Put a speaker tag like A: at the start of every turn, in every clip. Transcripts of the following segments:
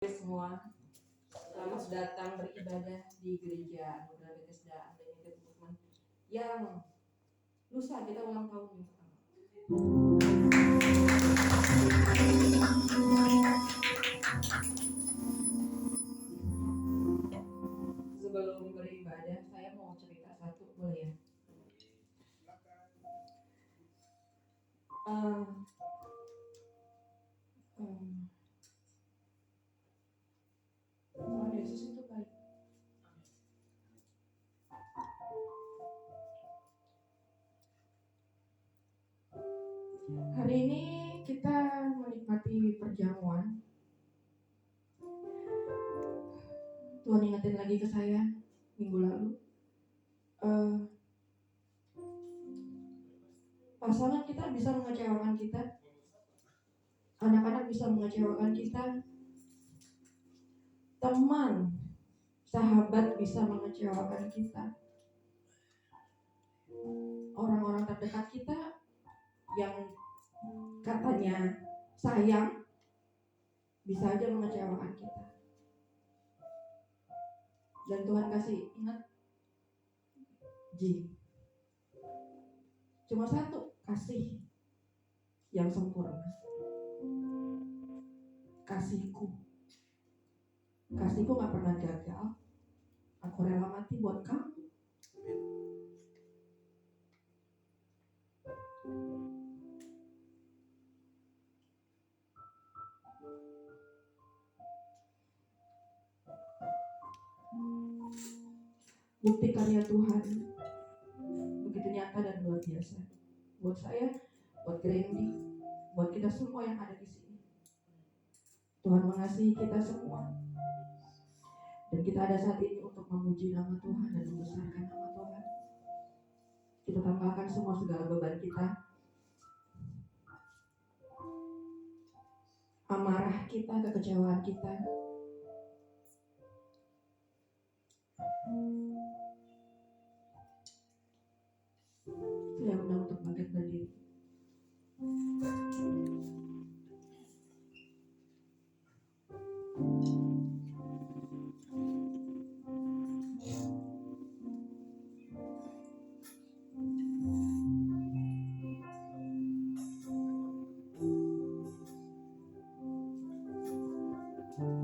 A: Semua, selamat datang beribadah di gereja Anugerah Bethesda Unlimited Movement yang lusa kita ulang tahun yang pertama. Sebelum beribadah, saya mau cerita satu, boleh ya? Tuhan Yesus itu baik. Hari ini kita menikmati perjamuan. Tuhan ingetin lagi ke saya minggu lalu. Pasangan kita bisa mengecewakan kita, anak-anak bisa mengecewakan kita, teman, sahabat bisa mengecewakan kita, orang-orang terdekat kita yang katanya sayang bisa aja mengecewakan kita. Dan Tuhan kasih ingat, cuma satu kasih yang sempurna, kasihku gak pernah gagal. Aku rela mati buat kamu. Bukti karya Tuhan begitu nyata dan luar biasa buat saya, buat Grandy, buat kita semua yang ada di sini. Tuhan mengasihi kita semua, dan kita ada saat ini untuk memuji nama Tuhan dan membesarkan nama Tuhan. Kita tambahkan semua segala beban kita, amarah kita, kekecewaan kita. Saya undang untuk bangkit berdiri.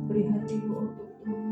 A: Beri hatimu untuk Tuhan.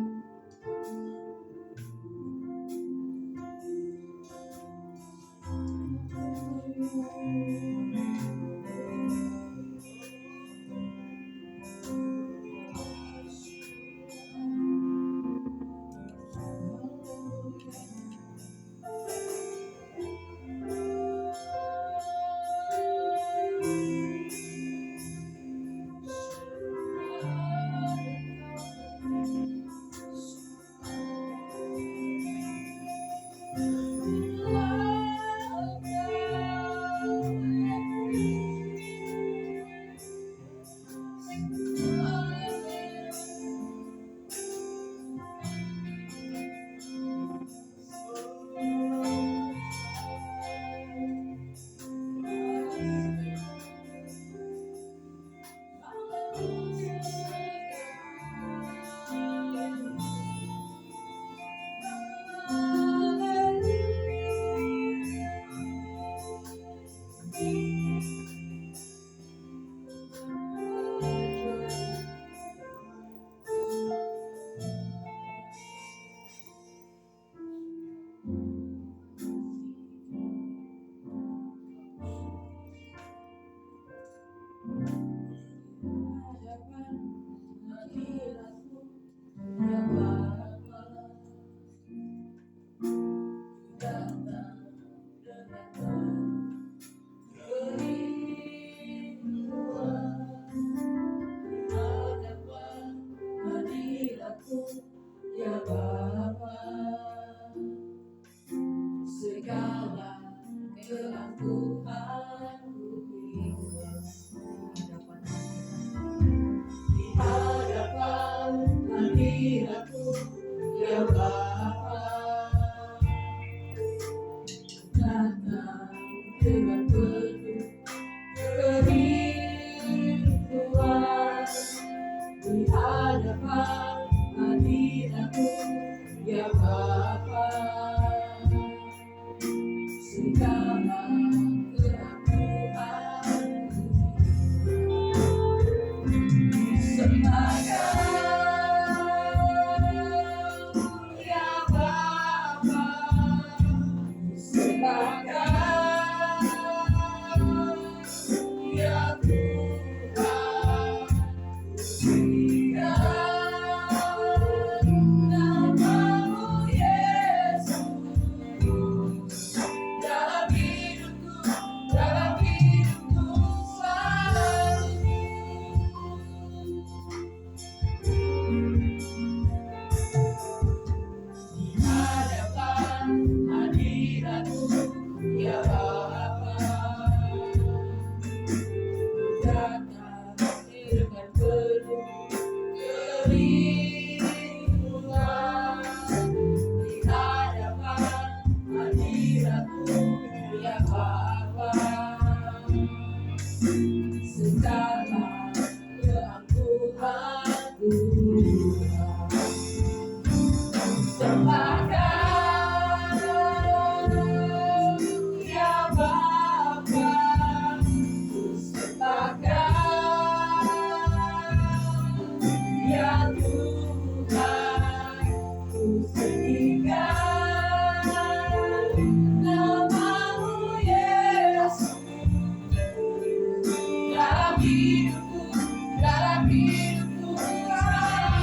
A: Di hadapan ya Bapa, segala keangkuhan sembahkan ya Bapa, sembahkan ya Tuhan, tinggikan namamu Yesus dalam hidupku selalu. Di hadapan hadiratmu ya Bapa, datang dengan penuh kerinduan. Di hadapan hadiratmu ya Bapa, segala keangkuhanku sembahkan ya Bapa, sembahkan ya Tuhan, ku tinggikan namamu Yesus dalam hidupku selalu.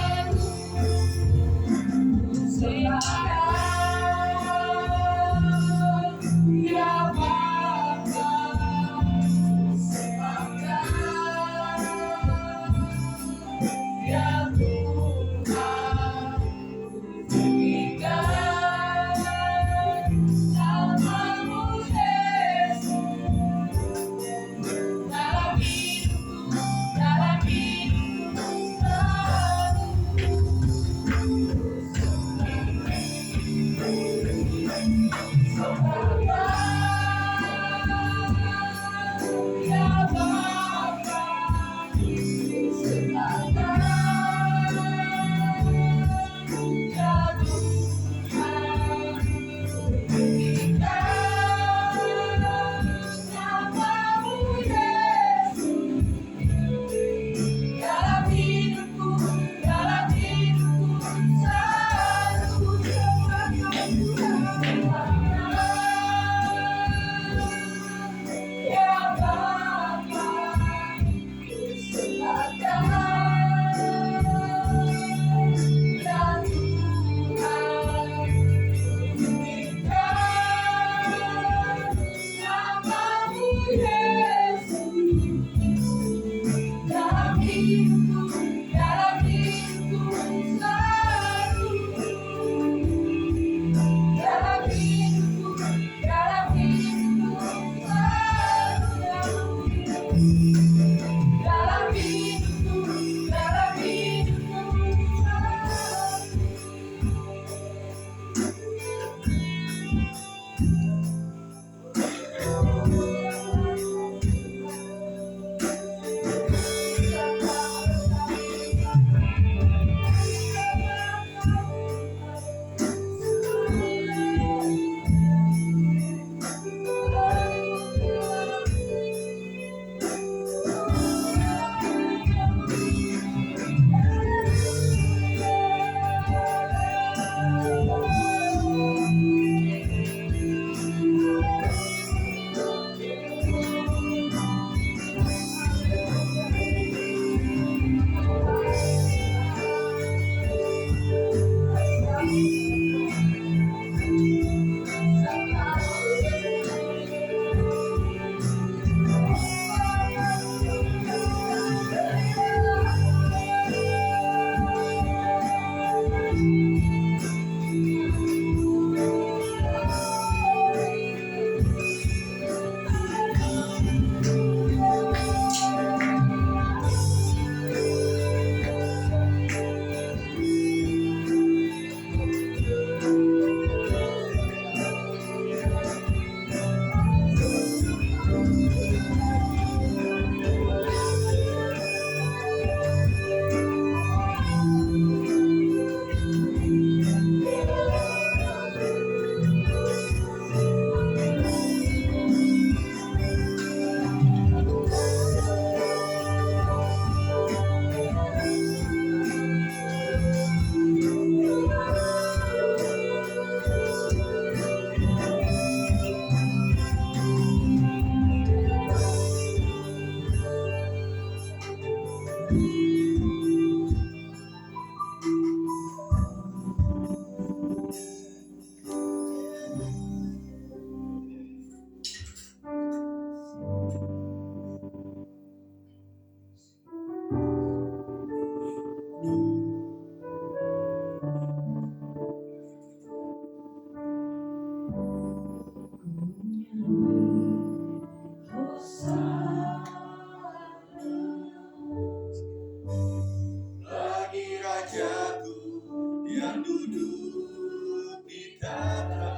B: yang duduk di tata.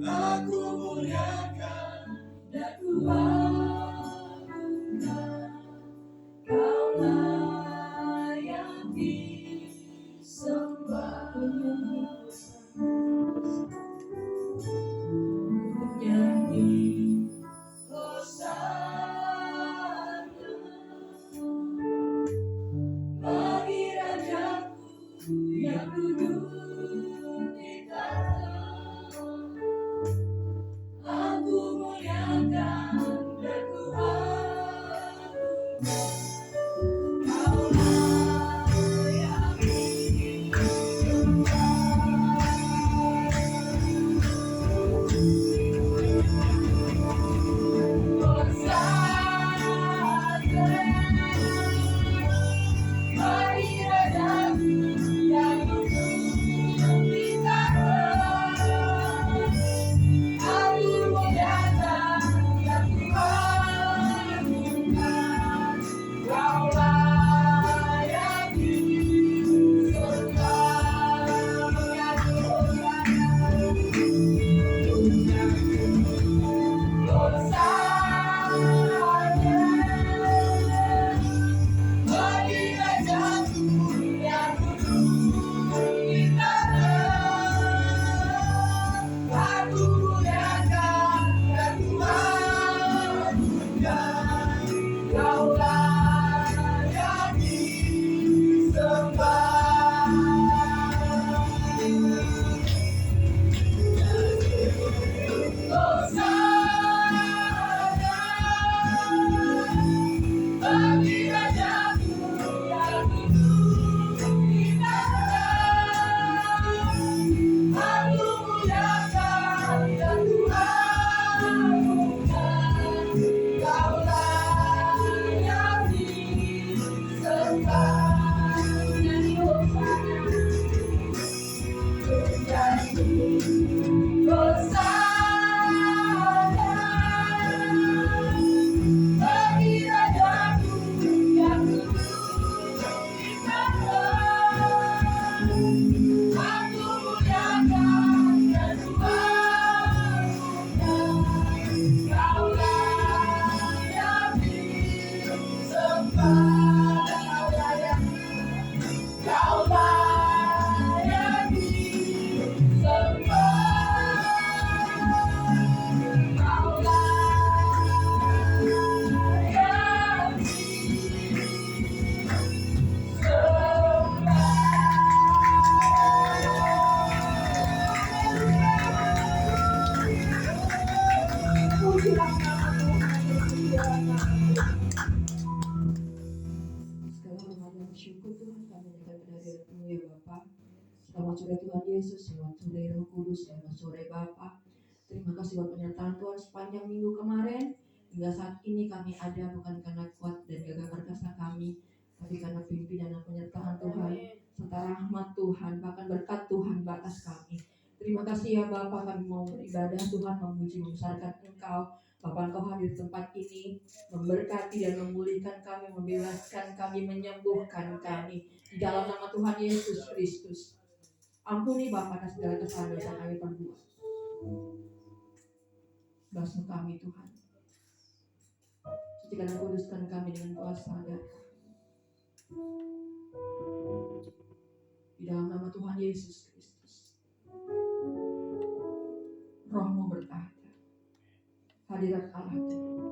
B: Aku muliakan dan ku agungkan, Kaulah yang disembah. Nyanyi Hosana bagi Rajaku yang duduk di tata. Aku muliakan dan ku agungkan, Kaulah yang
A: Selamat sore Tuhan Yesus, selamat sore Roh Kudus, selamat sore Bapa. Terima kasih buat penyertaan Tuhan sepanjang minggu kemarin. Hingga saat ini kami ada bukan karena kuat dan gagah perkasa kami, tapi karena pimpinan dan penyertaan Tuhan, serta rahmat Tuhan, bahkan berkat Tuhan batas kami. Terima kasih ya Bapa, kami mau beribadah Tuhan, memuji, membesarkan Engkau. Bapa, Engkau hadir di tempat ini, memberkati dan memulihkan kami, membebaskan kami, menyembuhkan kami. Di dalam nama Tuhan Yesus Kristus. Ampuni Bapa atas segala kesalahan dosa kami perbuat. Basuh kami Tuhan. Sucikan dan kuduskan kami dengan kuasa darah. Di dalam nama Tuhan Yesus Kristus. Roh-Mu bertahta. Hadirat Allah Tuhan.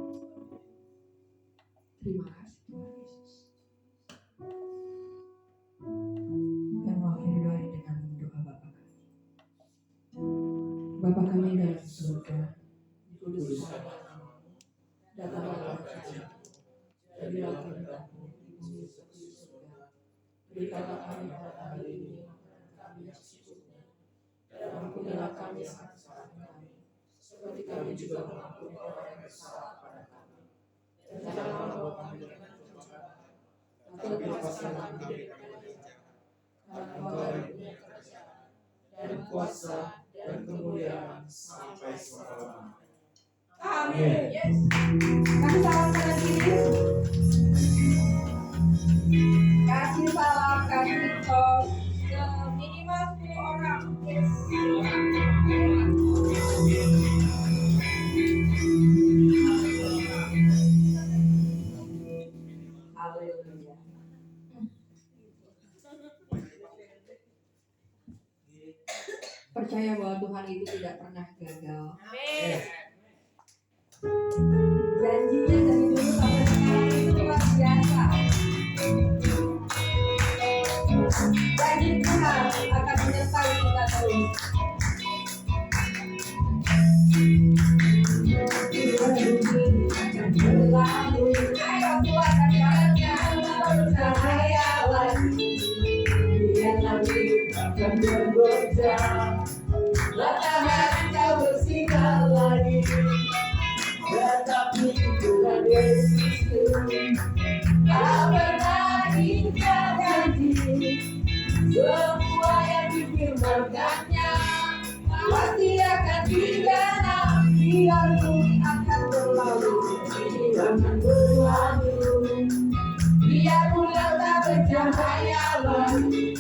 A: Terima kasih Tuhan Yesus. Dan mengakhiri doa ini dengan doa Bapa kami. Bapa kami dalam surga, dikuduskan namamu, datanglah kerajaan-Mu, jadilah kehendak-Mu di bumi seperti di surga. Berikanlah kami pada hari ini makanan kami yang secukupnya, dan ampunilah kami akan kesalahan kami, seperti kami juga mengampuni orang yang bersalah kepada kami. Dan janganlah membawa kami dalam pencobaan, tapi lepaskanlah kami dari jahat. Karena Engkau yang punya kerajaan, dan kuasa, dan kemuliaan sampai selama-lamanya. Amin. Yes. Kasih salam kanan kiri. Kasih salam, kasih Percaya bahwa Tuhan itu tidak pernah gagal.
B: Amin.
A: Janjinya dari dulu sampai sekarang itu luar biasa. Janji Tuhan akan menyertai kita terus. Berlalu, ayo keluarkan barangnya, bercahaya lagi. Biarlah kita akan bergoncang, matahari kau bersinar lagi. Tetapi Tuhan Yesusku tak pernah ingkar janji. Semua yang difirmankannya pasti akan digenapi. Biar bumi akan berlalu, jangan berlalu. Biar bulan tak bercahaya lagi.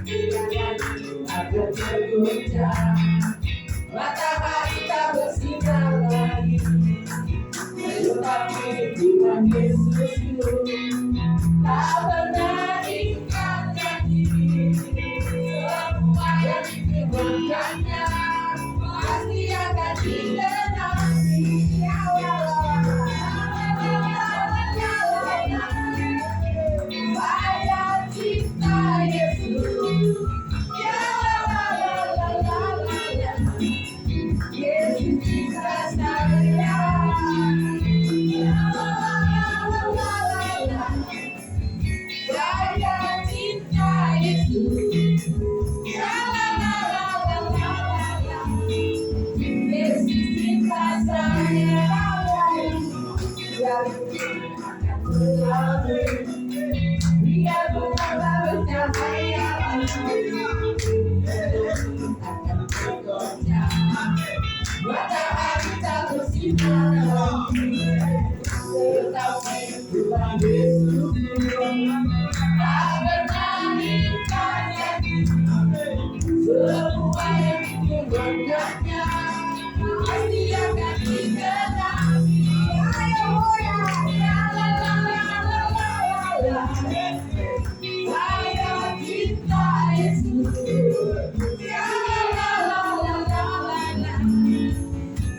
A: Biar akan bergoncang, matahari tak bersinar lagi. Tetapi Tuhan Yesusku tak pernah ingkar janji. Semua yang difirmankannya pasti akan digenapi. Ya Allah, saya cinta Yesus. Ya Allah, Yesus cinta saya. Saya cinta Yesus. Yesus cinta saya. Biar bulan bercahaya akan bergoncang, matahari tak bersinar lagi. Tetapi Tuhan Yesus tak pernah ingkar janji. Semua yang difirmankannya pasti akan digenapi. Ayo ya, la la la la la la. Saya cinta Yesus. Ya la la la la la.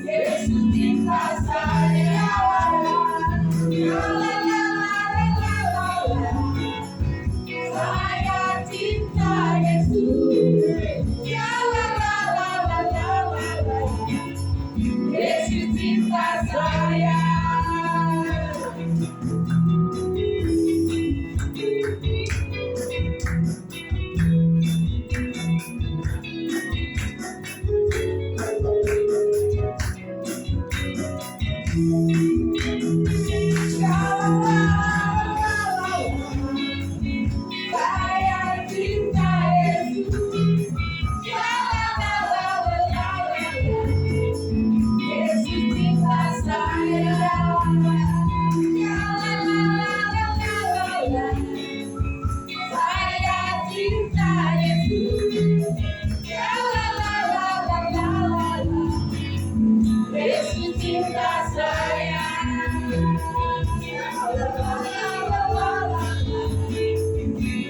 A: Yesus cinta saya. Ya la la la la la. Saya cinta Yesus. Ya la la la la la. Yesus cinta saya. Saya cinta Yesus. Ya la la la la la. Yesus cinta saya. Ya la la la la la. Saya cinta Yesus. Ya la la la la la. Yesus cinta saya.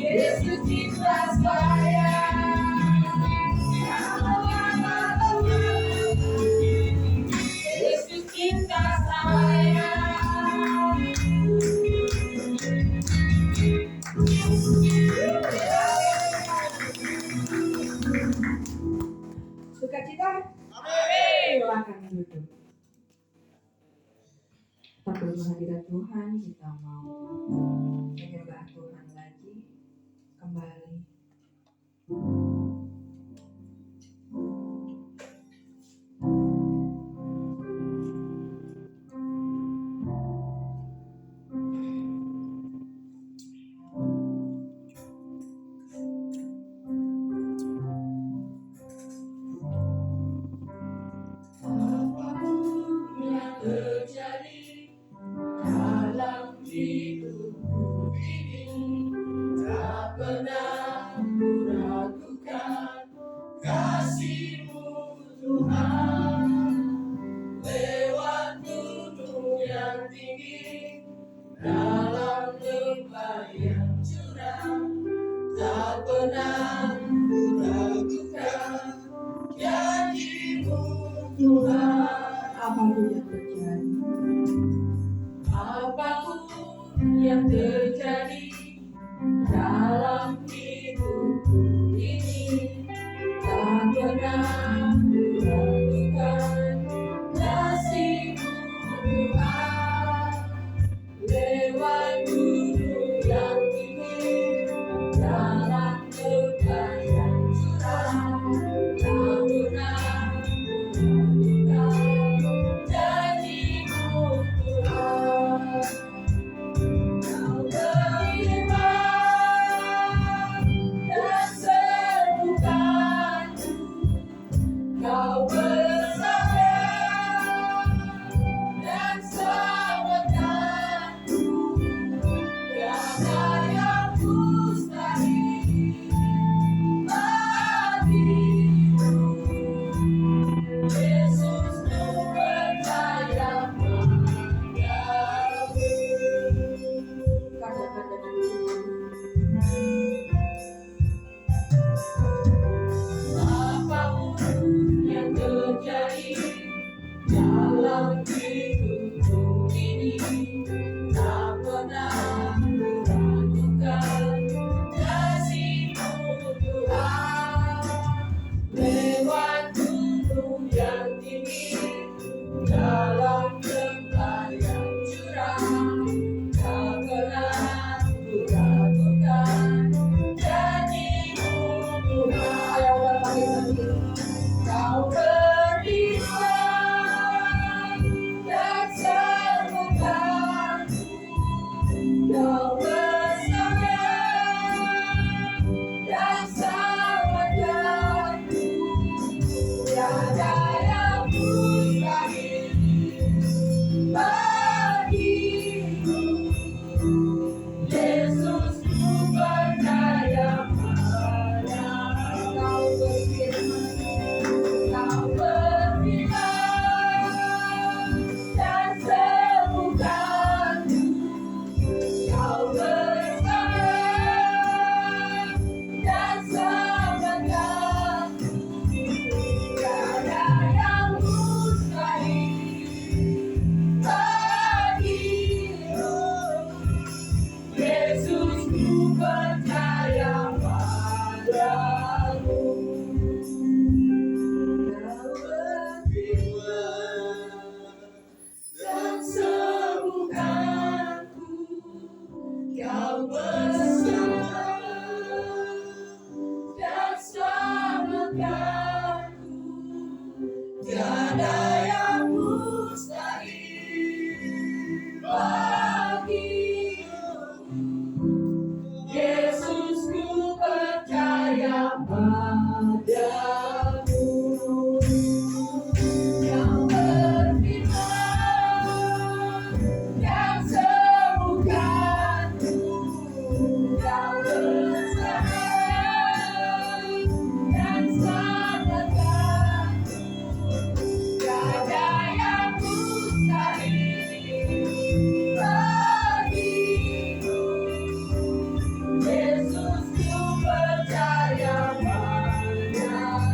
A: Yesus cinta saya. Yesus cinta saya. Sukacita? Amin. Silakan duduk. Takut kehadiran Tuhan, kita mau menyembah Tuhan lagi kembali. Apapun yang terjadi dalam hidupku ini, tak pernah kuragukan kasih-Mu Tuhan. Lewat gunung yang tinggi, dalam lembah yang curam, tak pernah kuragukan
B: hidupku ini, tak pernah kuragukan kasih-Mu Tuhan. Lewat gunung yang tinggi, jalan berkah yang curam, tak pernah kuragukan janji-Mu Tuhan. Kau berfirman dan sembuhkanku, Kau bersabda dan selamatkanku. Tiada yang mustahil bagimu. Yesus, ku percaya padamu.
A: Katakan dengan diri.
B: Apapun yang terjadi dalam hidupku ini, tak pernah kuragukan kasih-Mu Tuhan. Lewat gunung yang tinggi, dalam lembah yang curam, tak pernah kuragukan janji-Mu Tuhan. Ayo bangkit lagi. Kau berfirman dan sembuhkanku, Kau bersabda dan selamatkanku. Tiada yang mustahil bagimu. Yesus, ku percaya padamu. Kau berfirman dan sembuhkanku, Kau bersabda dan selamatkanku. Tiada yang mustahil bagimu. Yesus, ku percaya padamu. Kau berfirman dan sembuhkanku, Kau bersabda dan selamatkanku. Tiada yang mustahil bagimu. Yesus, ku percaya padamu. Kau berfirman dan sembuhkanku, Kau bersabda dan selamatkanku. Tiada yang mustahil bagimu. Yesus, ku percaya padamu.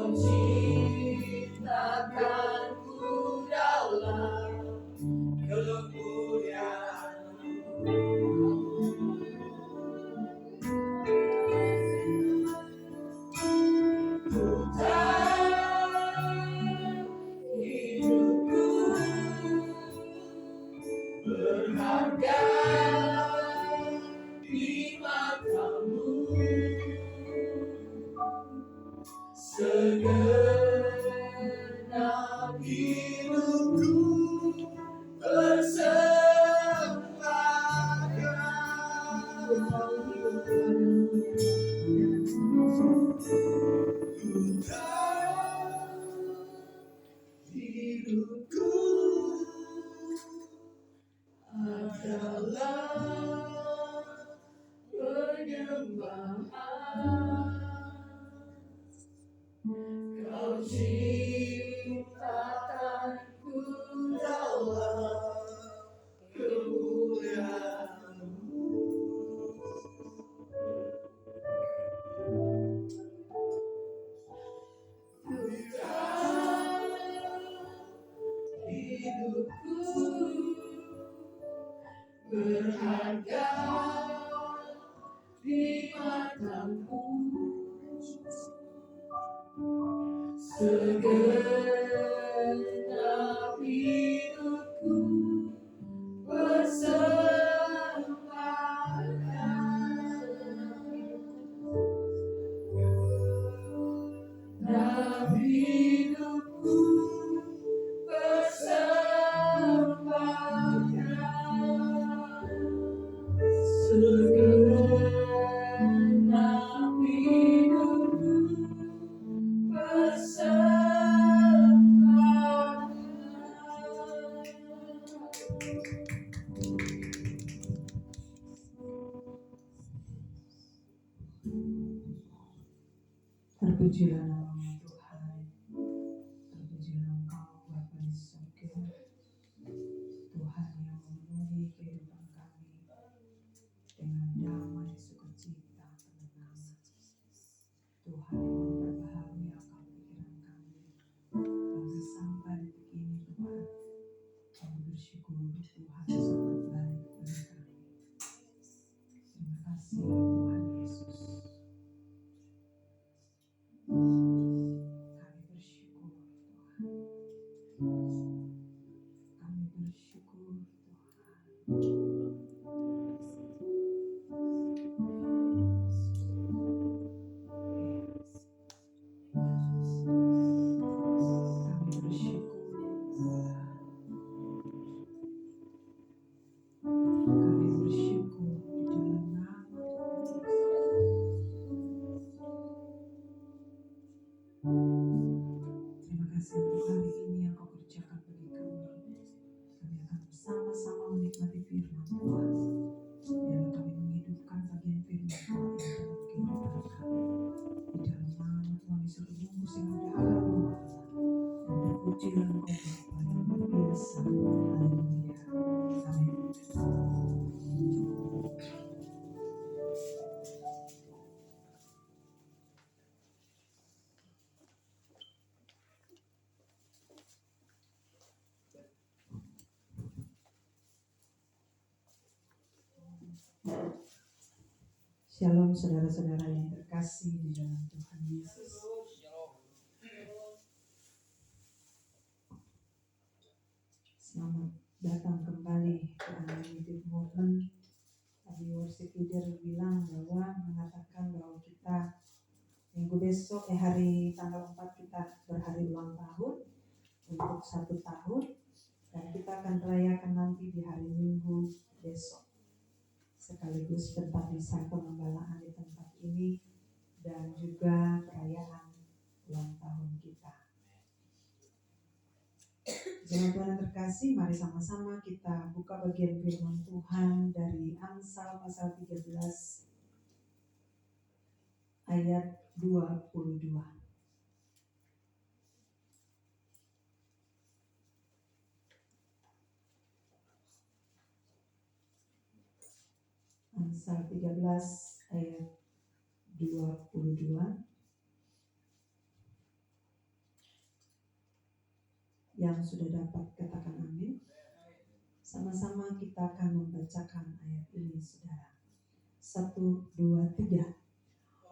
B: Kau ciptakanku dalam hidupku berharga di matamu, segenap hidupku hidupku adalah penyembahan. Kau ciptakanku dalam kemuliaan-Mu. Hidupku berharga di matamu, segenap hidupku segenap hidupku persembahkan, segenap hidupku
A: Terpujilah nama Tuhan, terpujilah Engkau Bapa di surga, Tuhan yang memenuhi kehidupan kami dengan damai, sukacita, kemenangan. Tuhan yang memperbaharui akal pikiran kami bahkan sampai detik ini. Tuhan, kami bersyukur Tuhan sangat baik bagi kami. Terima kasih Tuhan Yesus. Kami bersyukur Tuhan. Kami bersyukur Tuhan. Kami bersyukur Tuhan. Kami bersyukur di dalam nama Tuhan Yesus. Terima kasih untuk hari ini yang Kau kerjakan bagi kami. Kami akan bersama-sama menikmati firman Tuhan. Biarlah kami menghidupkan bagian firman Tuhan yang dalam kehidupan kami. Di dalam nama Tuhan Yesus Bungkus yang ada aroma dan terpujilah Engkau Bapa yang luar biasa. Haleluya. Amin. Shalom saudara-saudara yang terkasih di dalam Tuhan Yesus. Selamat datang kembali ke Unlimited Movement. Tadi worship leader bilang mengatakan bahwa kita minggu besok hari tanggal 4 kita berhari ulang tahun untuk 1 tahun, dan kita akan rayakan nanti di hari Minggu besok. Sekaligus tempat misa pengembalaan di tempat ini dan juga perayaan ulang tahun kita. Jemaat Tuhan yang terkasih, mari sama-sama kita buka bagian firman Tuhan dari Amsal pasal 13 ayat 22. Amsal 13 ayat 22.
C: Yang sudah dapat katakan amin. Sama-sama kita akan membacakan ayat ini, saudara. 1, 2, 3.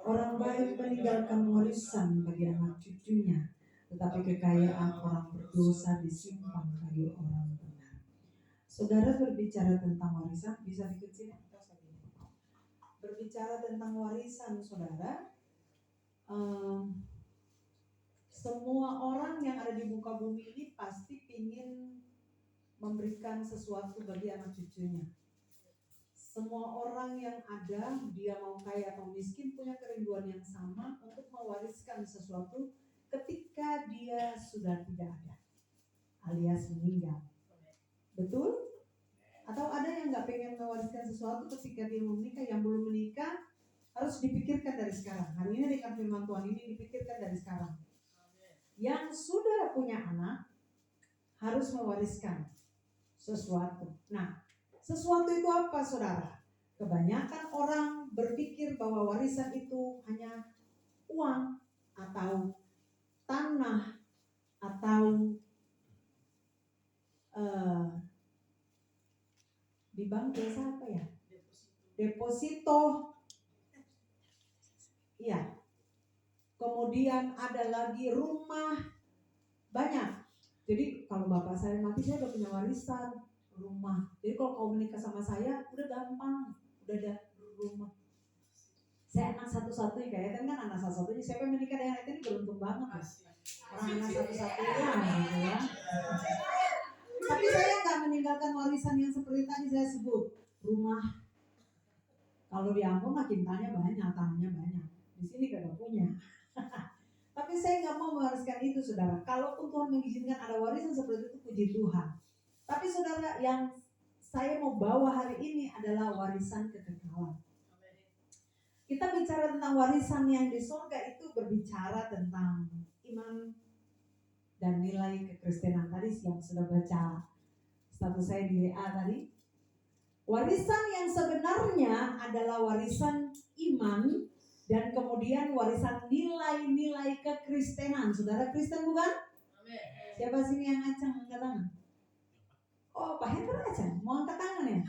C: Orang baik meninggalkan warisan bagi anak cucunya, tetapi kekayaan orang berdosa disimpan bagi orang benar. Saudara berbicara tentang warisan, bisa dikecil atau segini. Berbicara tentang warisan, saudara, semua orang yang ada di muka bumi ini pasti ingin memberikan sesuatu bagi anak cucunya. Semua orang yang ada, dia mau kaya atau miskin, punya kerinduan yang sama untuk mewariskan sesuatu ketika dia sudah tidak ada, alias meninggal. Betul? Atau ada yang gak pengen mewariskan sesuatu ketika dia mau menikah? Yang belum menikah harus dipikirkan dari sekarang. Hari ini dengan firman Tuhan ini dipikirkan dari sekarang. Yang sudah punya anak harus mewariskan sesuatu. Nah, sesuatu itu apa, saudara? Kebanyakan orang berpikir bahwa warisan itu hanya uang atau tanah atau di bank biasa apa ya? Deposito. Iya. Kemudian ada lagi rumah. Banyak. Jadi kalau bapak saya mati, saya udah punya warisan rumah. Jadi kalau kau menikah sama saya, udah gampang, udah ada rumah. Saya anak satu-satunya, kayaknya kan anak satu-satunya. Siapa yang menikah dengan ini beruntung banget ya. Orang anak satu-satunya gitu ya. Tapi saya nggak meninggalkan warisan yang seperti tadi saya sebut, rumah. Kalau di Ambon mah cintanya banyak, tanahnya banyak. Di sini kagak punya. Tapi saya nggak mau mewariskan itu, saudara. Kalaupun Tuhan mengizinkan ada warisan seperti itu, puji Tuhan. Tapi saudara, yang saya mau bawa hari ini adalah warisan kekekalan. Kita bicara tentang warisan yang di surga itu berbicara tentang iman dan nilai kekristenan tadi yang sudah baca status saya di WA tadi. Warisan yang sebenarnya adalah warisan iman dan kemudian warisan nilai-nilai kekristenan. Saudara Kristen bukan? Amen. Siapa sini yang acang angkat tangan? Oh, Pak Hendra acang, mau angkat tangan ya?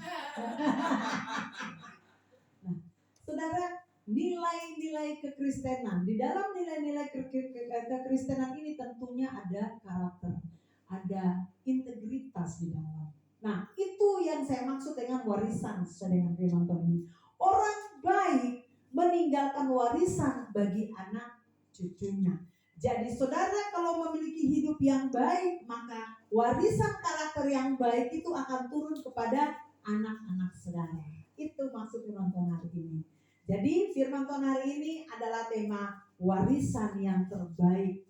C: Nah, saudara, nilai-nilai kekristenan. Di dalam nilai-nilai kekristenan ini tentunya ada karakter, ada integritas di dalam. Nah, itu yang saya maksud dengan warisan sesuai dengan firman Tuhan ini. Orang baik meninggalkan warisan bagi anak cucunya. Jadi saudara kalau memiliki hidup yang baik, maka warisan karakter yang baik itu akan turun kepada anak-anak saudara. Itu maksud firman Tuhan hari ini. Jadi firman Tuhan hari ini adalah tema warisan yang terbaik.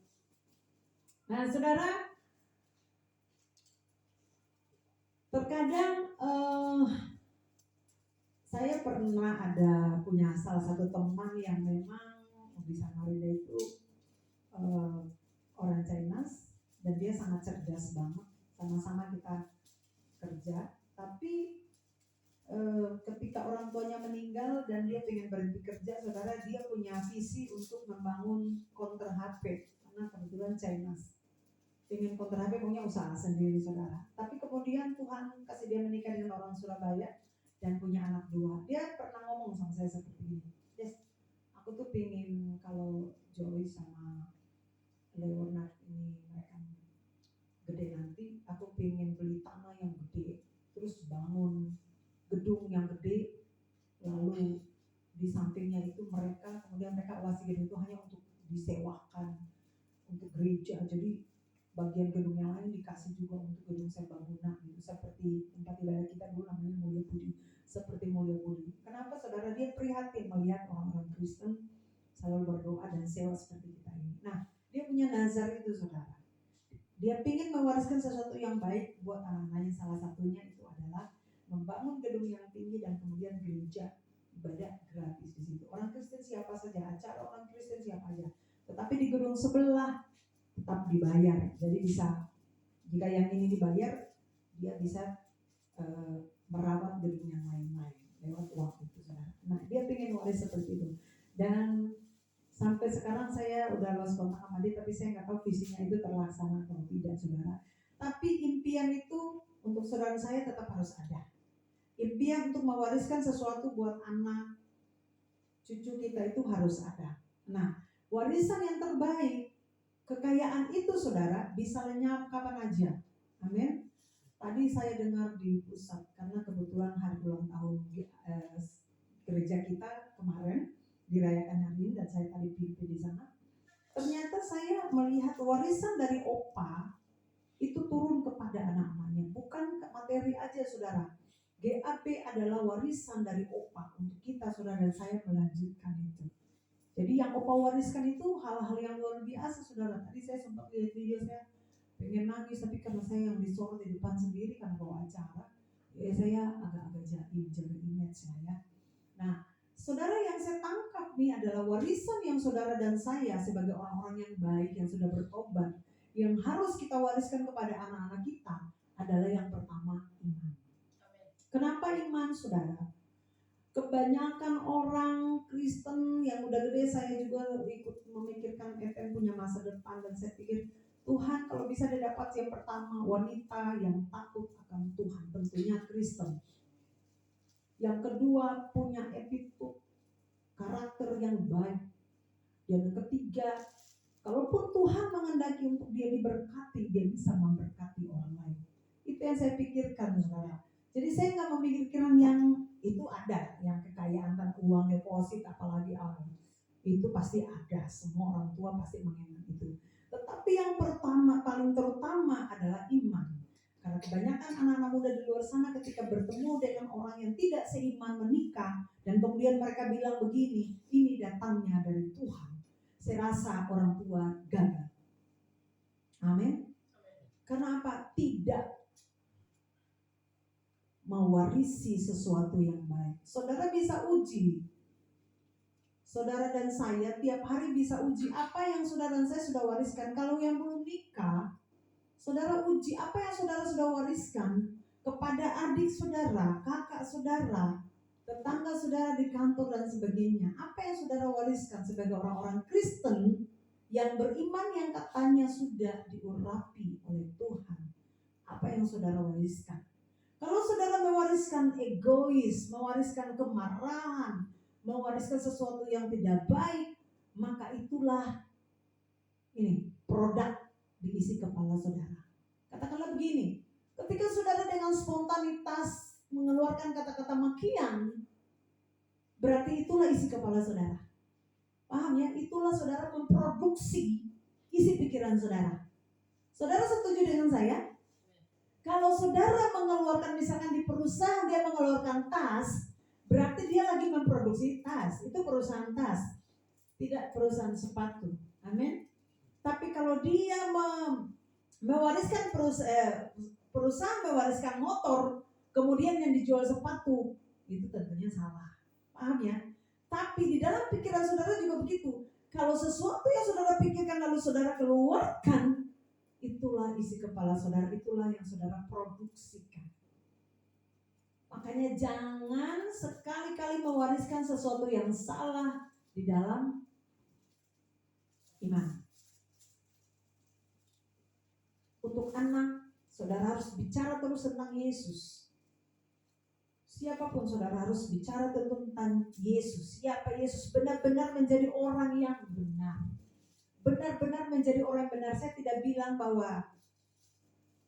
C: Nah saudara, terkadang saya pernah punya salah satu teman yang memang di Samarinda itu orang Chinese dan dia sangat cerdas banget. Sama-sama kita kerja, tapi ketika orang tuanya meninggal dan dia pengen berhenti kerja, saudara, dia punya visi untuk membangun counter HP karena kebetulan Chinese. Pengen counter HP, punya usaha sendiri, saudara. Tapi kemudian Tuhan kasih dia menikah dengan orang Surabaya dan punya anak 2. Dia pernah ngomong sama saya seperti ini, "Yes, aku tuh pengen kalau Joey sama Leonard ini mereka gede nanti, aku pengen beli tanah yang gede, terus bangun gedung yang gede, lalu di sampingnya itu kemudian mereka awasi gedung itu hanya untuk disewakan untuk gereja. Jadi bagian gedung yang lain dikasih juga untuk gedung serbaguna gitu, seperti tempat ibadah kita dulu namanya Mulia Budi, seperti Mulia Budi." Kenapa saudara? Dia prihatin melihat orang-orang Kristen selalu berdoa dan sewa seperti kita ini. Nah, dia punya nazar itu, saudara. Dia ingin mewariskan sesuatu yang baik buat anak-anaknya. Salah satunya itu adalah membangun gedung yang tinggi dan kemudian gereja ibadah gratis di situ. Orang Kristen siapa saja, acara orang Kristen siapa aja. Tetapi di gedung sebelah tetap dibayar. Jadi bisa, jika yang ini dibayar, dia bisa merawat gedung yang lain-lain lewat uang itu, saudara. Nah, dia ingin waris seperti itu. Dan Sampai sekarang saya udah lost kontak sama dia, tapi saya nggak tahu visinya itu terlaksana atau tidak, saudara. Tapi impian itu untuk saudara saya tetap harus ada. Impian untuk mewariskan sesuatu buat anak cucu kita itu harus ada. Nah, warisan yang terbaik, kekayaan itu saudara bisa lenyap kapan aja. Amin. Tadi saya dengar di pusat, karena kebetulan hari ulang tahun gereja kita kemarin dirayakan hari ini dan saya tadi pimpin di sana. Ternyata saya melihat warisan dari opa itu turun kepada anak-anaknya, bukan materi aja saudara. GAP adalah warisan dari opa untuk kita saudara, dan saya melanjutkan itu. Jadi yang opa wariskan itu hal-hal yang luar biasa saudara. Tadi saya sempat lihat video, saya pengen nangis, tapi karena saya yang disorot di depan sendiri karena bawa acara, ya saya agak-agak jaga image saya. Nah, saudara, yang saya tangkap nih adalah warisan yang saudara dan saya sebagai orang-orang yang baik, yang sudah bertobat, yang harus kita wariskan kepada anak-anak kita adalah yang pertama, iman. Kenapa iman, saudara? Kebanyakan orang Kristen yang udah gede, saya juga ikut memikirkan FM punya masa depan, dan saya pikir Tuhan kalau bisa didapat yang pertama wanita yang takut akan Tuhan, tentunya Kristen. Yang kedua punya attitude, karakter yang baik. Yang ketiga, kalaupun Tuhan menghendaki untuk dia diberkati, dia bisa memberkati orang lain. Itu yang saya pikirkan saudara. Jadi saya nggak memikirkan yang itu ada, yang kekayaan dan uang deposit apalagi itu pasti ada, semua orang tua pasti mengingat itu. Tetapi yang pertama, paling terutama adalah iman. Karena kebanyakan anak-anak muda di luar sana ketika bertemu dengan orang yang tidak seiman menikah, dan kemudian mereka bilang begini, ini datangnya dari Tuhan. Saya rasa orang tua gagal. Amin. Karena apa? Tidak mewarisi sesuatu yang baik. Saudara bisa uji. Saudara dan saya tiap hari bisa uji apa yang saudara dan saya sudah wariskan. Kalau yang belum nikah, saudara uji apa yang saudara sudah wariskan kepada adik saudara, kakak saudara, tetangga saudara di kantor dan sebagainya. Apa yang saudara wariskan sebagai orang-orang Kristen yang beriman, yang katanya sudah diurapi oleh Tuhan? Apa yang saudara wariskan? Kalau saudara mewariskan egois, mewariskan kemarahan, mewariskan sesuatu yang tidak baik, maka itulah ini produk di isi kepala saudara. Katakanlah begini, ketika saudara dengan spontanitas mengeluarkan kata-kata makian, berarti itulah isi kepala saudara. Paham ya? Itulah saudara memproduksi isi pikiran saudara. Saudara setuju dengan saya? Kalau saudara mengeluarkan, misalkan di perusahaan dia mengeluarkan tas, berarti dia lagi memproduksi tas. Itu perusahaan tas, tidak perusahaan sepatu. Amin. Tapi kalau dia mewariskan perusahaan mewariskan motor, kemudian yang dijual sepatu, itu tentunya salah. Paham ya? Tapi di dalam pikiran saudara juga begitu. Kalau sesuatu yang saudara pikirkan lalu saudara keluarkan, itulah isi kepala saudara, itulah yang saudara produksikan. Makanya jangan sekali-kali mewariskan sesuatu yang salah di dalam iman. Untuk anak, saudara harus bicara terus tentang Yesus. Siapapun saudara harus bicara tentang Yesus. Siapa Yesus? Benar-benar menjadi orang yang benar. Benar-benar menjadi orang yang benar. Saya tidak bilang bahwa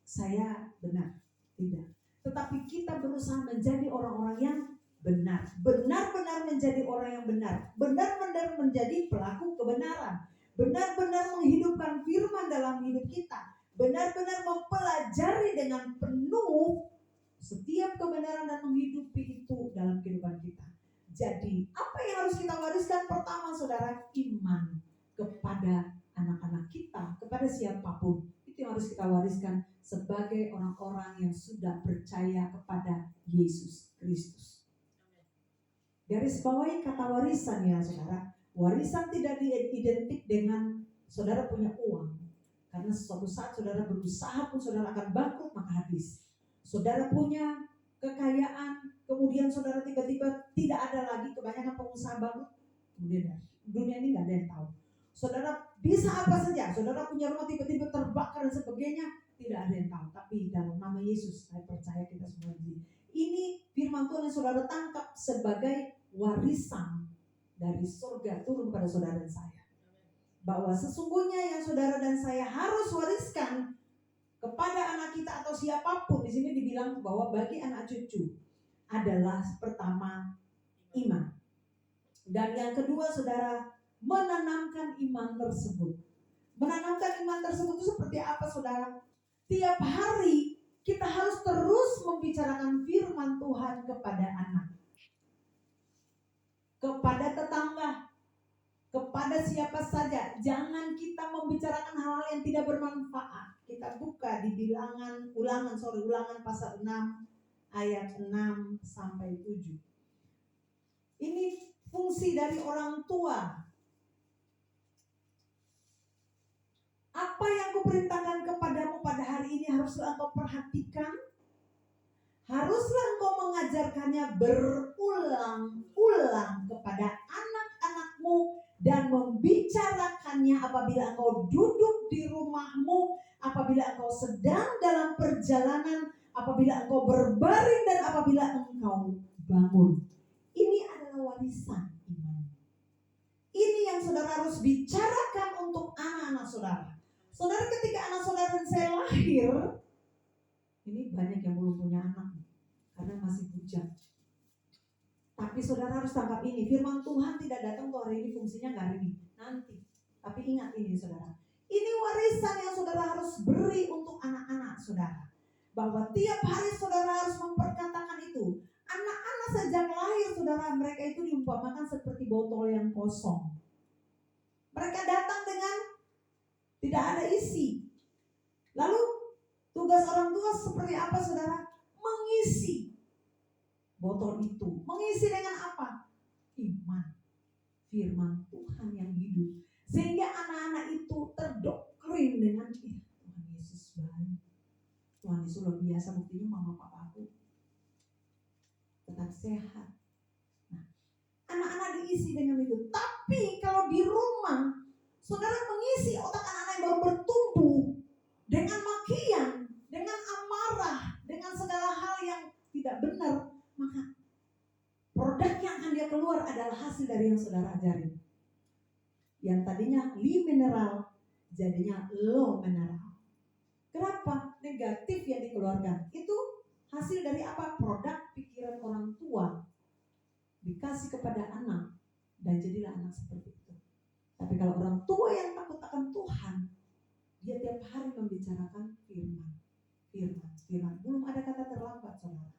C: saya benar, tidak. Tetapi kita berusaha menjadi orang-orang yang benar. Benar-benar menjadi orang yang benar. Benar-benar menjadi pelaku kebenaran. Benar-benar menghidupkan firman dalam hidup kita. Benar-benar mempelajari dengan penuh setiap kebenaran dan menghidupi itu dalam kehidupan kita. Jadi apa yang harus kita wariskan? Pertama saudara, iman kepada anak-anak kita, kepada siapapun. Itu yang harus kita wariskan sebagai orang-orang yang sudah percaya kepada Yesus Kristus. Garis bawahi kata warisan ya saudara. Warisan tidak identik dengan saudara punya uang. Karena suatu saat saudara berusaha pun saudara akan bangkrut, maka habis. Saudara punya kekayaan, kemudian saudara tiba-tiba tidak ada lagi, kebanyakan pengusaha bangkrut, kemudian dunia ini nggak ada yang tahu. Saudara bisa apa saja, saudara punya rumah tiba-tiba terbakar dan sebagainya, tidak ada yang tahu. Tapi dalam nama Yesus, saya percaya kita semua di sini. Ini firman Tuhan yang saudara tangkap sebagai warisan dari surga turun kepada saudara dan saya. Bahwa sesungguhnya yang saudara dan saya harus wariskan kepada anak kita atau siapapun, di sini dibilang bahwa bagi anak cucu adalah pertama iman. Dan yang kedua saudara, menanamkan iman tersebut. Menanamkan iman tersebut itu seperti apa saudara? Tiap hari kita harus terus membicarakan firman Tuhan kepada anak, kepada tetangga, kepada siapa saja. Jangan kita membicarakan hal-hal yang tidak bermanfaat. Kita buka di ulangan pasal 6 ayat 6 sampai 7. Ini fungsi dari orang tua. Apa yang kuperintahkan kepadamu pada hari ini haruslah engkau perhatikan. Haruslah engkau mengajarkannya berulang-ulang kepada anak-anakmu dan membicarakannya apabila engkau duduk di rumahmu, apabila engkau sedang dalam perjalanan, apabila engkau berbaring dan apabila engkau bangun. Ini adalah warisan iman. Ini yang saudara harus bicarakan untuk anak-anak saudara. Saudara, ketika anak saudara dan saya lahir, ini banyak yang belum punya anak karena masih bujang. Tapi saudara harus tangkap ini, firman Tuhan tidak datang untuk hari ini, fungsinya nggak hari ini, nanti. Tapi ingat ini saudara, ini warisan yang saudara harus beri untuk anak-anak saudara. Bahwa tiap hari saudara harus memperkatakan itu. Anak-anak sejak lahir saudara, mereka itu diumpamakan seperti botol yang kosong. Mereka datang dengan tidak ada isi. Lalu tugas orang tua seperti apa saudara? Mengisi botol itu. Mengisi dengan apa? Iman, firman Tuhan yang hidup. Sehingga anak-anak itu terdoktrin dengan Tuhan Yesus baik, Tuhan Yesus luar biasa. Buktinya mama papa aku tetap sehat. Nah, anak-anak diisi dengan itu. Tapi kalau di rumah saudara mengisi otak anak-anak yang baru bertumbuh dengan makian, dengan amarah, dengan segala hal yang tidak benar, maka produk yang akan dia keluar adalah hasil dari yang saudara ajari. Yang tadinya li mineral jadinya low mineral. Kenapa? Negatif yang dikeluarkan. Itu hasil dari apa? Produk pikiran orang tua dikasih kepada anak dan jadilah anak seperti itu. Tapi kalau orang tua yang takut akan Tuhan, dia tiap hari membicarakan firman. Belum ada kata terlambat saudara.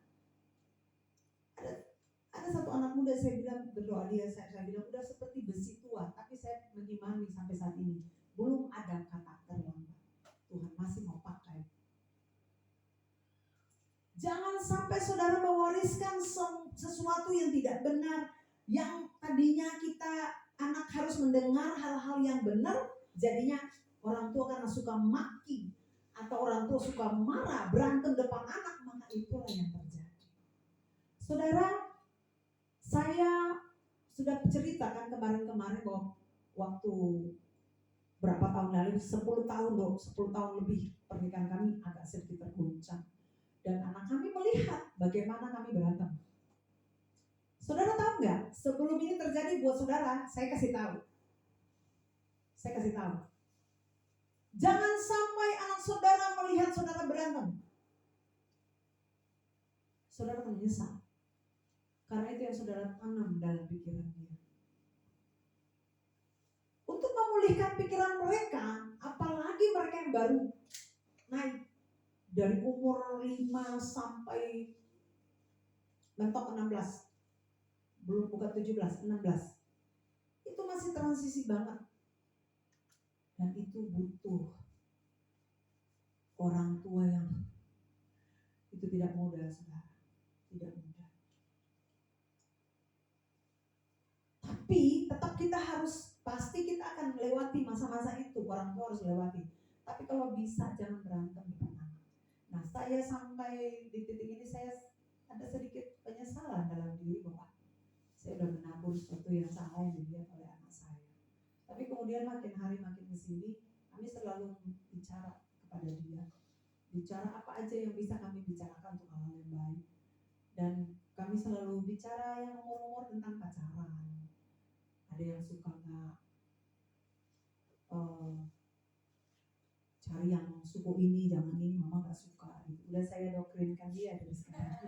C: Ada satu anak muda, saya bilang berdoa dia, saya bilang udah seperti besi tua, tapi saya mengimani sampai saat ini belum ada kata terlambat. Tuhan masih mau pakai. Jangan sampai saudara mewariskan sesuatu yang tidak benar, yang tadinya kita anak harus mendengar hal-hal yang benar, jadinya orang tua karena suka maki atau orang tua suka marah, berantem depan anak, maka itulah yang terjadi. Saudara, saya sudah ceritakan kemarin-kemarin bahwa waktu berapa tahun lalu, 10 tahun lebih pernikahan kami agak sedikit terguncang. Dan anak kami melihat bagaimana kami berantem. Saudara tahu nggak? Sebelum ini terjadi buat saudara, saya kasih tahu. Jangan sampai anak saudara melihat saudara berantem. Saudara akan menyesal. Karena itu yang saudara tanam dalam pikiran dia. Untuk memulihkan pikiran mereka, apalagi mereka yang baru naik dari umur 5 sampai mentok 16. Belum bukan 17, 16. Itu masih transisi banget. Dan itu butuh orang tua yang itu tidak mudah saudara. Tidak mudah. Tapi tetap kita harus, pasti kita akan melewati masa-masa itu. Orang tua harus lewati. Tapi kalau bisa jangan berantem depan anak. Nah, saya sampai di titik ini saya ada sedikit penyesalan dalam diri bahwa saya sudah menabur sesuatu yang salah yang dilihat oleh anak saya. Tapi kemudian makin hari makin kesini, kami selalu bicara kepada dia. Bicara apa aja yang bisa kami bicarakan untuk hal yang baik. Dan kami selalu bicara yang umur-umur tentang pacaran. Ada yang suka nggak cari yang suku ini, jangan ini, mama nggak suka. Gitu. Udah saya doktrinkan dia dari sekarang.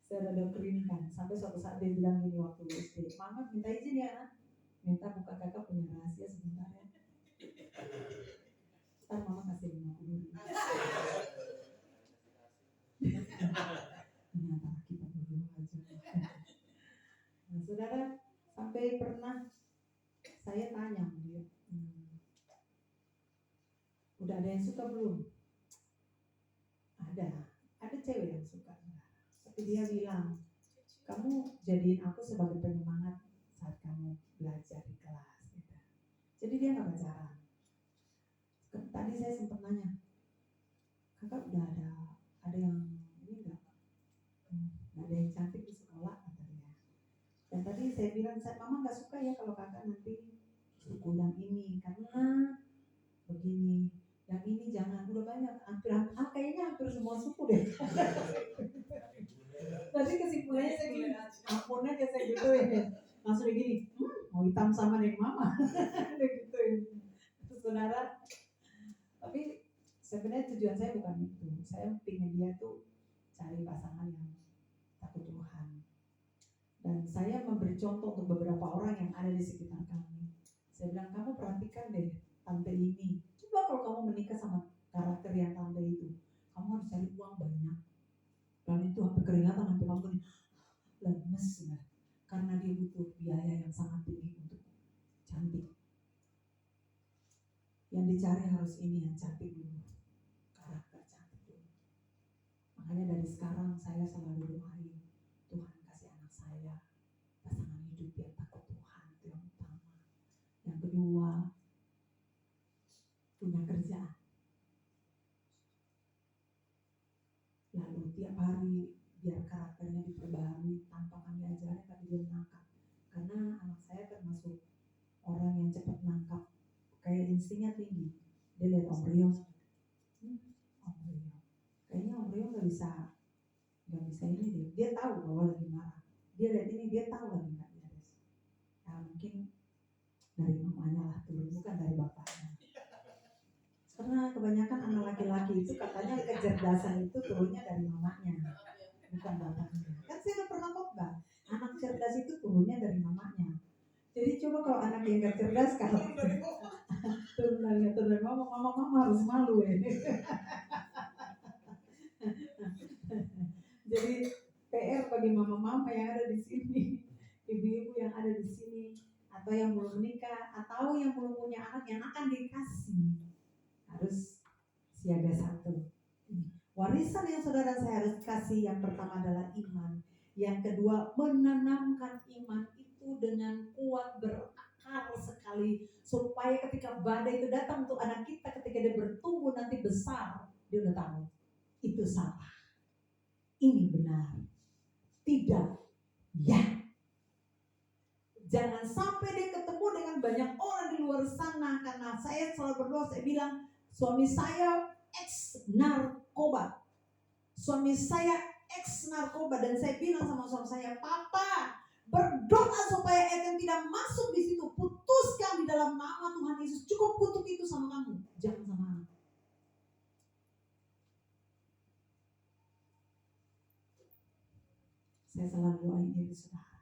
C: Saya udah doktrinkan. Sampai suatu saat dia bilang gini waktu SD, mama minta izin ya, minta buka kakak punya rahasia sebentar ya. Ntar mama kasih 50.000. Ini antara kita berdua aja. Nah, saudara, sampai pernah saya tanya sama dia, udah ada yang suka belum? Ada cewek yang suka. Tapi dia bilang, kamu jadiin aku sebagai penyemangat saat kamu belajar di kelas. Gitu. Jadi dia nggak pacaran. Tadi saya sempat nanya, kakak udah ada yang ini nggak? Nggak ada yang cantik di sekolah katanya. Dan tadi saya bilang, mama nggak suka ya kalau kakak nanti suku yang ini karena begini. Yang ini jangan, udah banyak, kayaknya hampir semua suku deh. Tadi kesimpulannya saya gini, ampun aja saya gituin. Langsung gini, mau hitam sama dengan mama. Gituin. Saudara, tapi sebenarnya tujuan saya bukan itu. Saya ingin dia tuh cari pasangan yang takut Tuhan. Dan saya memberi contoh untuk beberapa orang yang ada di sekitar kami. Saya bilang, kamu perhatikan deh tante ini. Coba kalau kamu menikah sama karakter yang tante itu, kamu harus cari uang banyak. Dan itu sampai keringatan, sampai kamu gini, lemes ya. Karena dia butuh biaya yang sangat tinggi untuk cantik. Yang dicari harus ini yang cantik dulu. Karakter cantik dulu. Makanya dari sekarang saya selalu doain, Tuhan kasih anak saya pasangan hidup yang takut Tuhan, itu yang utama. Yang kedua, punya kerjaan. Lalu tiap hari biar karakternya diperbarui tanpa kami ajarin, tapi dia menangkap. Karena anak saya termasuk orang yang cepat menangkap, kayak instingnya tinggi. Dia lihat Om Rio, kayaknya Om Rio nggak bisa ini deh. Dia tahu bahwa lagi marah. Dia lihat ini, dia tahu lagi nggak beres. Nah, mungkin dari mamanya lah turun, bukan dari bapaknya. Karena kebanyakan anak laki-laki itu katanya kecerdasan itu turunnya dari mamanya, bukan bapaknya. Kan saya udah pernah khotbah, anak cerdas itu turunnya dari mamanya. Jadi coba kalau anak yang gak cerdas, kalau turun dari mama harus malu ya. Jadi PR bagi mama-mama yang ada di sini, ibu-ibu yang ada di sini, atau yang belum menikah, atau yang belum punya anak yang akan dikasih. Harus siaga satu. Warisan yang saudara saya harus kasih, yang pertama adalah iman. Yang kedua, menanamkan iman itu dengan kuat, berakar sekali, supaya ketika badai itu datang untuk anak kita, ketika dia bertumbuh nanti besar, dia udah tahu itu salah, ini benar, tidak, ya. Jangan sampai dia ketemu dengan banyak orang di luar sana. Karena saya selalu berdoa, saya bilang, suami saya ex-narkoba. Suami saya ex-narkoba. Dan saya bilang sama suami saya, Papa, berdoa supaya Eden tidak masuk di situ. Putuskan di dalam nama Tuhan Yesus. Cukup kutuk itu sama kamu, jangan sama anak. Saya selalu doain diri saudara.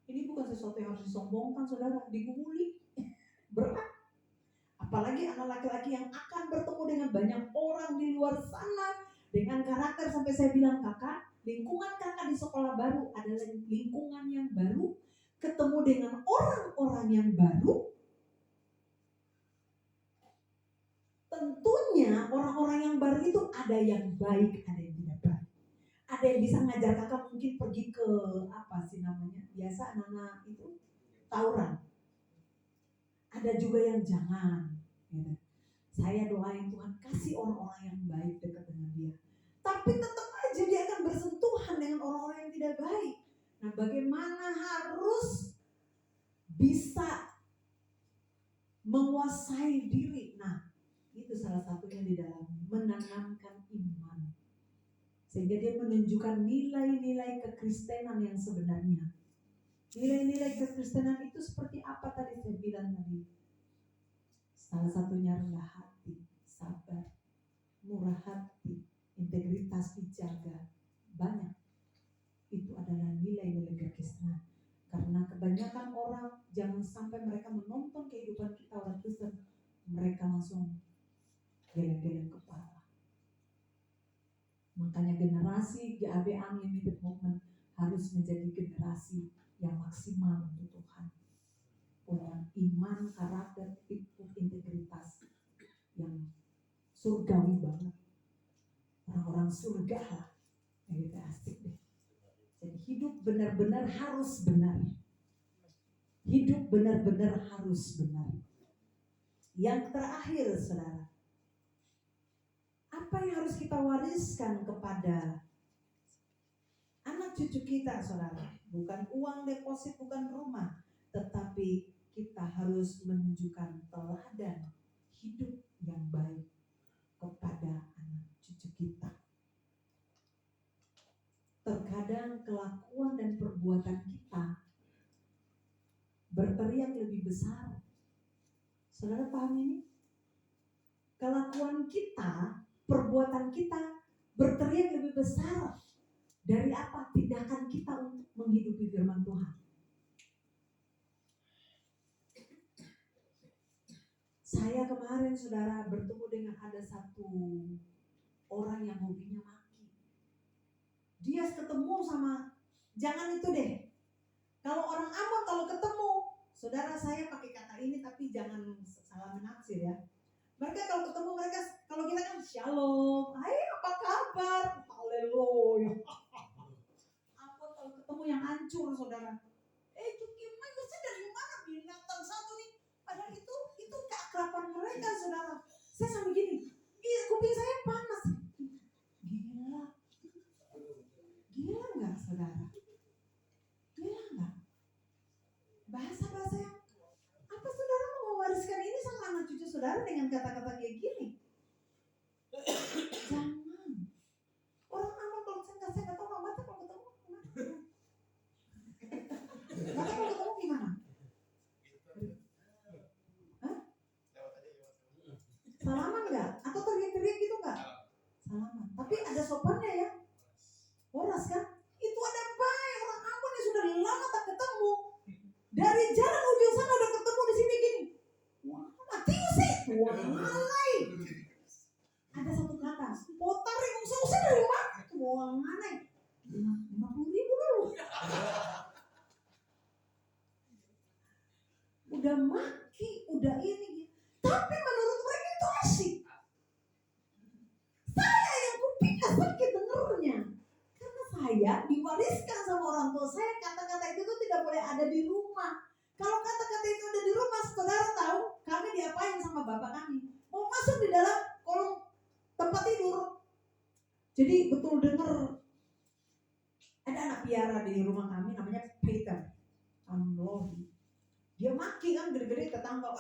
C: Ini bukan sesuatu yang harus disombongkan saudara, digumuli. Berat. Apalagi anak laki-laki yang akan bertemu dengan banyak orang di luar sana dengan karakter, sampai saya bilang, kakak, lingkungan kakak di sekolah baru adalah lingkungan yang baru, ketemu dengan orang-orang yang baru. Tentunya orang-orang yang baru itu ada yang baik, ada yang tidak baik. Ada yang bisa ngajar kakak mungkin pergi ke apa sih namanya, biasa anak-anak itu tawuran. Ada juga yang jangan. Ya. Saya doain Tuhan kasih orang-orang yang baik dekat dengan dia. Tapi tetap aja dia akan bersentuhan dengan orang-orang yang tidak baik. Nah, bagaimana harus bisa menguasai diri. Nah, itu salah satunya di dalam menanamkan iman. Sehingga dia menunjukkan nilai-nilai kekristenan yang sebenarnya. Nilai-nilai kekristenan itu seperti apa tadi saya bilang tadi? Salah satunya rendah hati, sabar, murah hati, integritas dijaga. Banyak. Itu adalah nilai-nilai kekristenan. Karena kebanyakan orang, jangan sampai mereka menonton kehidupan kita orang Kristen, mereka langsung geleng-geleng kepala. Makanya generasi GAB Unlimited Movement harus menjadi generasi yang maksimal untuk Tuhan. Punya iman, karakter, integritas yang surgawi banget. Orang-orang surga lah. Gitu asik deh. Jadi hidup benar-benar harus benar. Hidup benar-benar harus benar. Yang terakhir, saudara. Apa yang harus kita wariskan kepada anak cucu kita, saudara? Bukan uang deposit, bukan rumah, tetapi kita harus menunjukkan teladan hidup yang baik kepada anak cucu kita. Terkadang kelakuan dan perbuatan kita berteriak lebih besar. Saudara paham ini? Kelakuan kita, perbuatan kita berteriak lebih besar dari apa? Tindakan kita untuk menghidupi firman Tuhan. Saya kemarin, saudara, bertemu dengan ada satu orang yang hobinya maki. Dia ketemu sama, jangan itu deh. Kalau orang Ambon kalau ketemu, saudara, saya pakai kata ini tapi jangan salah menafsir ya. Mereka kalau ketemu, mereka kalau kita kan shalom, hai apa kabar, haleluya. Ambon kalau ketemu yang hancur, saudara, itu gimana sih, dari mana binatang satu nih? Padahal itu keakraban mereka, saudara. Saya sampai gini, kuping saya panas. Gila nggak, saudara? Gila nggak? Bahasa-bahasa yang apa saudara mau mewariskan ini sama anak cucu saudara dengan kata-kata kayak gini? Jangan. Orang aman kalau saya nggak tahu mata kalau ketemu gimana? Mata kalau ketemu gimana? Hah? Salaman nggak? Atau teriak-teriak gitu nggak? Salaman. Tapi ada sopannya ya. Horas kan? Itu ada baik orang Ambon yang sudah lama tak ketemu. Dari jalan ujung sana udah ketemu di sini gini. Wah, mati sih. Wah, malai. Ada satu kata, potar yang usah dari mana? Wah, malai. 50.000 dulu. Udah maki, udah ini. Tapi menurut mereka itu asik. Saya yang kupingnya sakit dengernya. Saya diwariskan sama orang tua saya, kata-kata itu tuh tidak boleh ada di rumah. Kalau kata-kata itu ada di rumah, saudara tahu kami diapain sama bapak kami? Mau masuk di dalam kolong tempat tidur. Jadi betul dengar ada anak piara di rumah kami namanya Peter. Dia maki kan gede-gede tetangga.